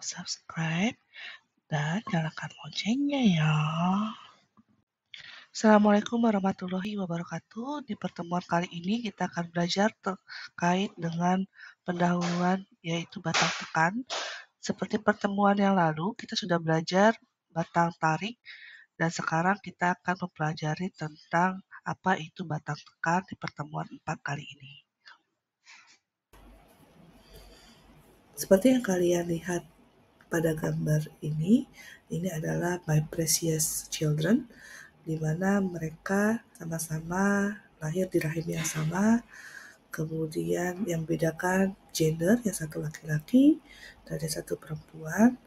subscribe, dan nyalakan loncengnya ya. Assalamualaikum warahmatullahi wabarakatuh. Di pertemuan kali ini kita akan belajar terkait dengan pendahuluan yaitu batang tekan. Seperti pertemuan yang lalu, kita sudah belajar batang tarik dan sekarang kita akan mempelajari tentang apa itu batang tekan di pertemuan 4 kali ini. Seperti yang kalian lihat pada gambar ini adalah My Precious Children, di mana mereka sama-sama lahir di rahim yang sama, kemudian yang membedakan gender, yang satu laki-laki dan yang satu perempuan,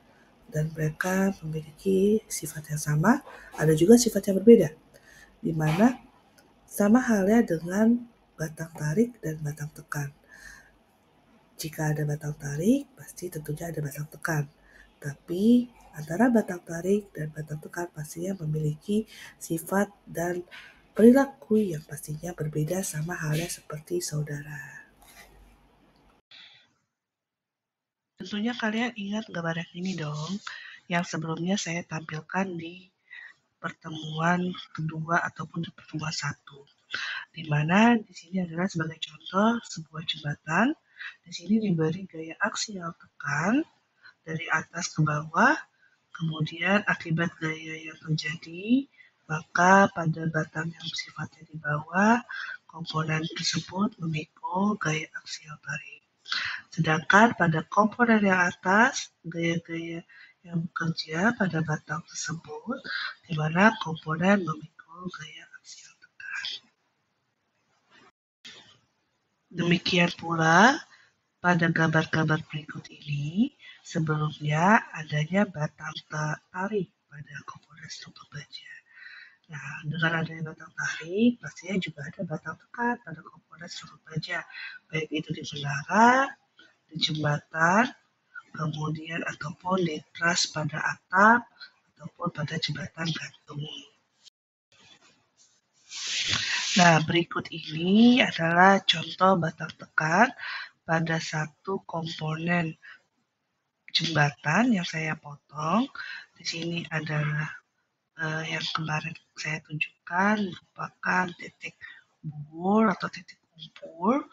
dan mereka memiliki sifat yang sama, ada juga sifat yang berbeda, di mana sama halnya dengan batang tarik dan batang tekan. Jika ada batang tarik, pasti tentunya ada batang tekan. Tapi antara batang tarik dan batang tekan pastinya memiliki sifat dan perilaku yang pastinya berbeda, sama halnya seperti saudara. Tentunya kalian ingat gambar yang ini dong, yang sebelumnya saya tampilkan di pertemuan kedua ataupun di pertemuan 1. Di mana di sini adalah sebagai contoh sebuah jembatan. Di sini diberi gaya aksial tekan dari atas ke bawah. Kemudian akibat gaya yang terjadi, maka pada batang yang sifatnya di bawah, komponen tersebut memikul gaya aksial tarik. Sedangkan pada komponen yang atas, gaya-gaya yang bekerja pada batang tersebut, di mana komponen memikul gaya aksial tekan. Demikian pula pada gambar-gambar berikut ini, sebelumnya adanya batang tarik pada komponen struktur baja. Nah, dengan adanya batang tarik, pastinya juga ada batang tekan pada komponen struktur baja, baik itu di menara, di jembatan, kemudian ataupun di tras pada atap, ataupun pada jembatan gantung. Nah, berikut ini adalah contoh batang tekan pada satu komponen jembatan yang saya potong. Di sini adalah yang kemarin saya tunjukkan merupakan titik buur atau titik kumpul,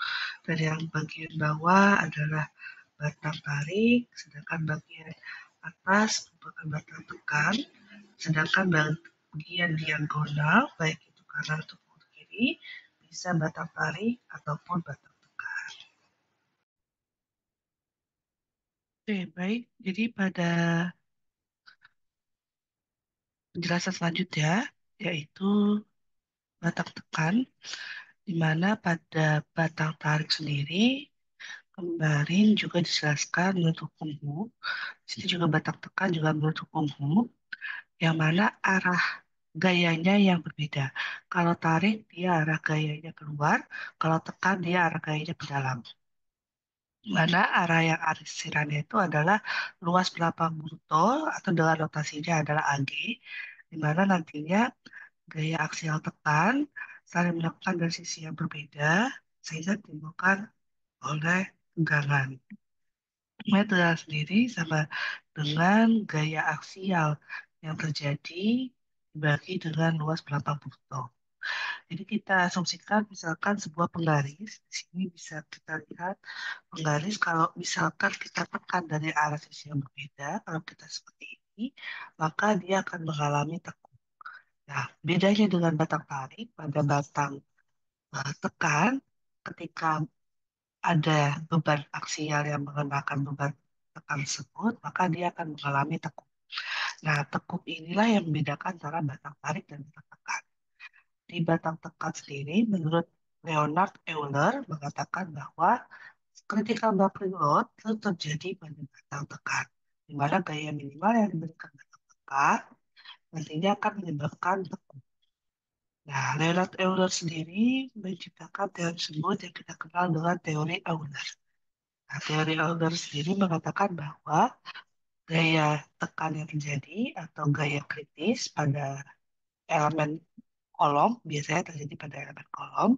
dan yang bagian bawah adalah batang tarik, sedangkan bagian atas merupakan batang tekan, sedangkan bagian diagonal baik itu kanan ataupun kiri bisa batang tarik ataupun batang tekan. Oke, baik. Jadi pada penjelasan selanjutnya yaitu batang tekan, di mana pada batang tarik sendiri kemarin juga dijelaskan bentuk punggung. Di sini juga batang tekan juga bentuk punggung, yang mana arah gayanya yang berbeda. Kalau tarik dia arah gayanya keluar, kalau tekan dia arah gayanya ke dalam. Mana arah yang arsirannya itu adalah luas belakang botol atau dengan notasinya adalah AG, di mana nantinya gaya aksial tekan saling melakukan dari sisi yang berbeda sehingga ditimbulkan oleh tegangan. Metode sendiri sama dengan gaya aksial yang terjadi dibagi dengan luas belakang botol. Jadi kita asumsikan misalkan sebuah penggaris, di sini bisa kita lihat penggaris kalau misalkan kita tekan dari arah sisi yang berbeda, kalau kita seperti ini, maka dia akan mengalami tekuk. Nah, bedanya dengan batang tarik, pada batang tekan, ketika ada beban aksial yang mengenakan beban tekan tersebut, maka dia akan mengalami tekuk. Nah, tekuk inilah yang membedakan antara batang tarik dan batang tekan. Di batang tekan sendiri, menurut Leonard Euler mengatakan bahwa critical buckling load itu terjadi pada batang tekan, di mana gaya minimal yang diberikan batang tekan nantinya akan menyebabkan tekuk. Nah, Leonard Euler sendiri menciptakan teori tersebut yang kita kenal dengan teori Euler. Nah, teori Euler sendiri mengatakan bahwa gaya tekan yang terjadi atau gaya kritis pada elemen kolom biasanya terjadi pada elemen kolom,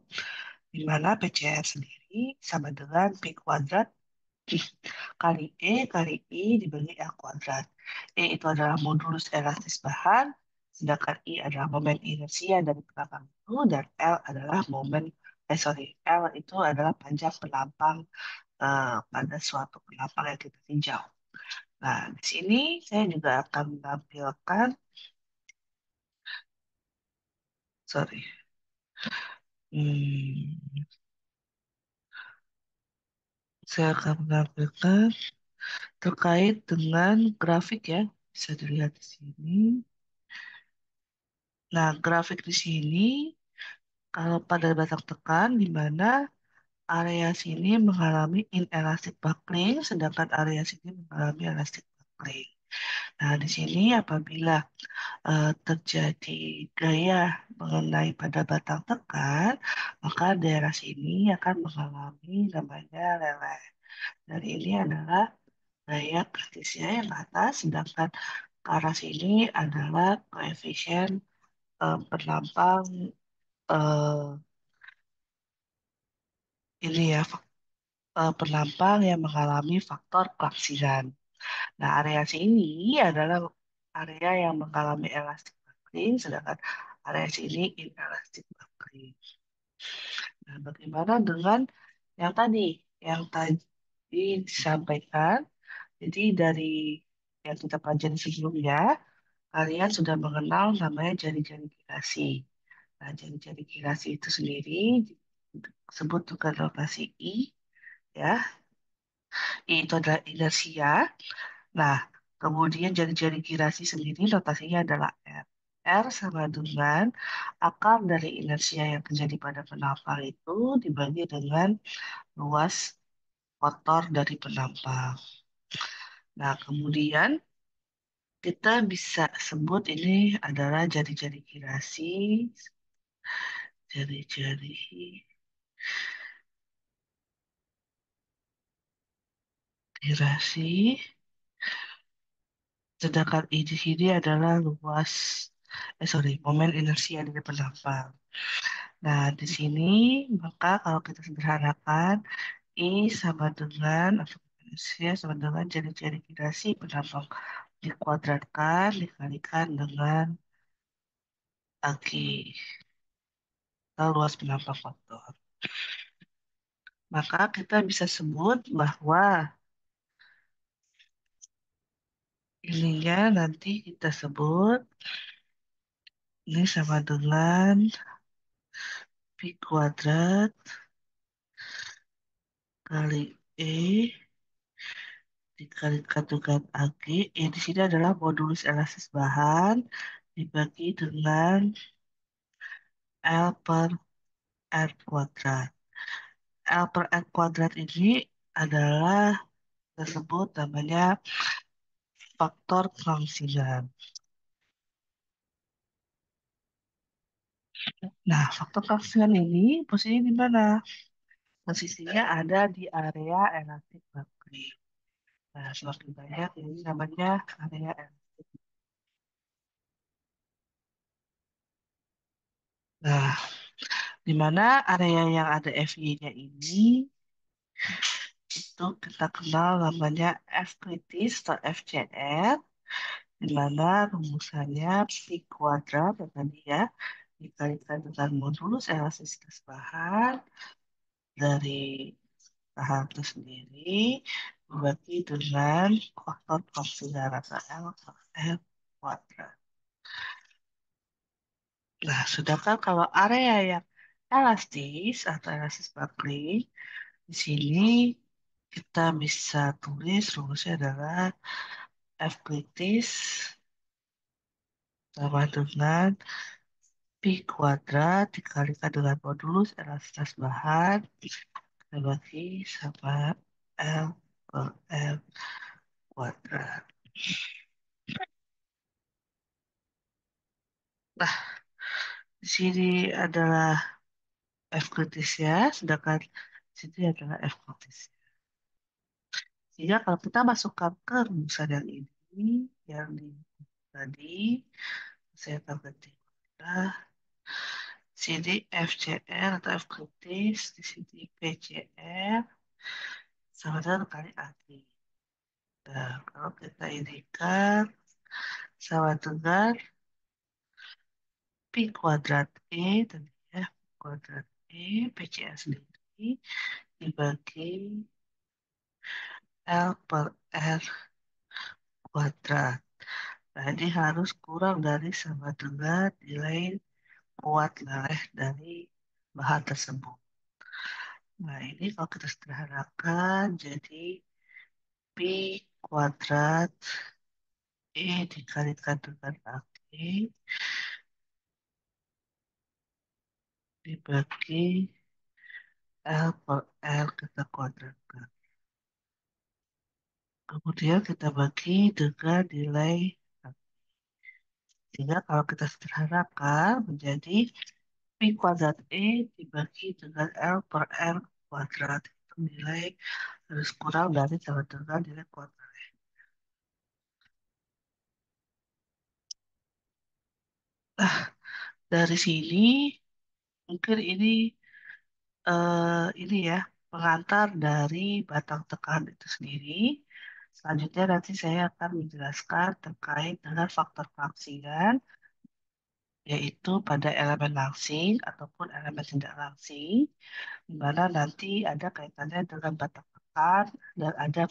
di mana PCR sendiri sama dengan P kuadrat Kali kali I dibagi L kuadrat. Itu adalah modulus elastis bahan, sedangkan I adalah momen inersia dari penampang itu, dan L adalah L itu adalah panjang penampang pada suatu penampang yang kita tinjau. Nah, di sini saya juga akan menampilkan, sorry, hmm, saya akan menampilkan terkait dengan grafik ya, bisa dilihat di sini. Nah, grafik di sini kalau pada batang tekan di mana area sini mengalami inelastic buckling, sedangkan area sini mengalami elastic buckling. Nah, di sini apabila terjadi gaya mengenai pada batang tekan, maka daerah sini akan mengalami namanya leleh. Dan ini adalah gaya kritisnya yang ke atas, sedangkan ke arah sini adalah koefisien penampang eh, ini ya, penampang yang mengalami faktor kelangsingan. Nah, area sini adalah area yang mengalami elastic buckling, sedangkan area sini inelastic buckling. Nah, bagaimana dengan yang tadi? Yang tadi disampaikan, jadi dari yang kita pelajari sebelumnya, kalian sudah mengenal namanya jari-jari kirasi. Nah, jari-jari kirasi itu sendiri disebut juga notasi I, ya. I itu adalah inersia. Nah, kemudian jari-jari kirasi sendiri notasinya adalah R. R sama dengan akar dari inersia yang terjadi pada penampang itu dibagi dengan luas kotor dari penampang. Nah, kemudian kita bisa sebut ini adalah jari-jari kirasi, jari-jari kirasi, sedangkan I di sini adalah momen inersia dari penampang. Nah, di sini maka kalau kita sederhanakan, I sama dengan, atau inersia sama dengan jari-jari kirasi penampang dikuadratkan, dikalikan dengan Agi, atau luas penampang faktor. Maka kita bisa sebut bahwa ininya nanti kita sebut ini sama dengan Pi kuadrat kali E dikalikan dengan AG. Di sini adalah modulus elastis bahan dibagi dengan L per R kuadrat. L per R kuadrat ini adalah tersebut namanya faktor kelangsingan. Nah, faktor kelangsingan ini posisinya di mana? Posisinya ada di area elastik bakri. Nah, semakin banyak ini namanya area elastik. Nah, di mana area yang ada FY-nya ini itu kita kenal namanya F kritis atau FCR, di mana rumusannya pi kuadrat yang tadi ya dikalikan dengan modulus elastisitas bahan dari bahan itu sendiri dibagi dengan faktor proksimal atau L per L kuadrat. Nah, sedangkan kalau area yang elastis atau elastis buckling, di sini kita bisa tulis rumusnya adalah F kritis sama dengan Pi kuadrat dikalikan dengan modulus elastisitas bahan dibagi sama L per L kuadrat. Nah, di sini adalah F kritisnya, sedangkan di sini adalah F kritisnya. Sehingga kalau kita masukkan ke rumusan yang ini, yang di tadi, saya akan ketik adalah sini FCR atau F kritis, di sini PCR, Sama dengan kali Agi. Nah, kalau kita ini kan sama dengan Pi kuadrat E tadi ya. Kuadrat E, PCA sendiri dibagi L per R kuadrat. Nah, ini harus kurang dari sama dengan nilai kuat leleh dari bahan tersebut. Nah, ini kalau kita sederhanakan jadi Pi kuadrat E dikalikan dengan Agi dibagi L per L kita kuadratkan. Kemudian kita bagi dengan nilai Agi. Sehingga kalau kita sederhanakan menjadi Pi kuadrat E dibagi dengan L per R kuadrat. Itu nilai harus kurang dari sama dengan nilai kuadrat. Nah, dari sini mungkin ini ya pengantar dari batang tekan itu sendiri. Selanjutnya nanti saya akan menjelaskan terkait dengan faktor kelangsingan, yaitu pada elemen langsing ataupun elemen tidak langsing, di mana nanti ada kaitannya dengan batang tekan dan ada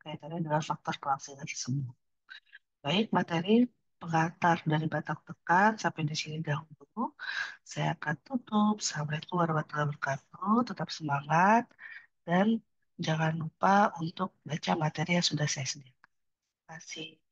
kaitannya dengan faktor kelangsingan tersebut. Baik, materi pengantar dari batang tekan sampai di sini dahulu. Saya akan tutup. Assalamualaikum warahmatullahi wabarakatuh. Tetap semangat dan jangan lupa untuk baca materi yang sudah saya sediakan. Terima kasih.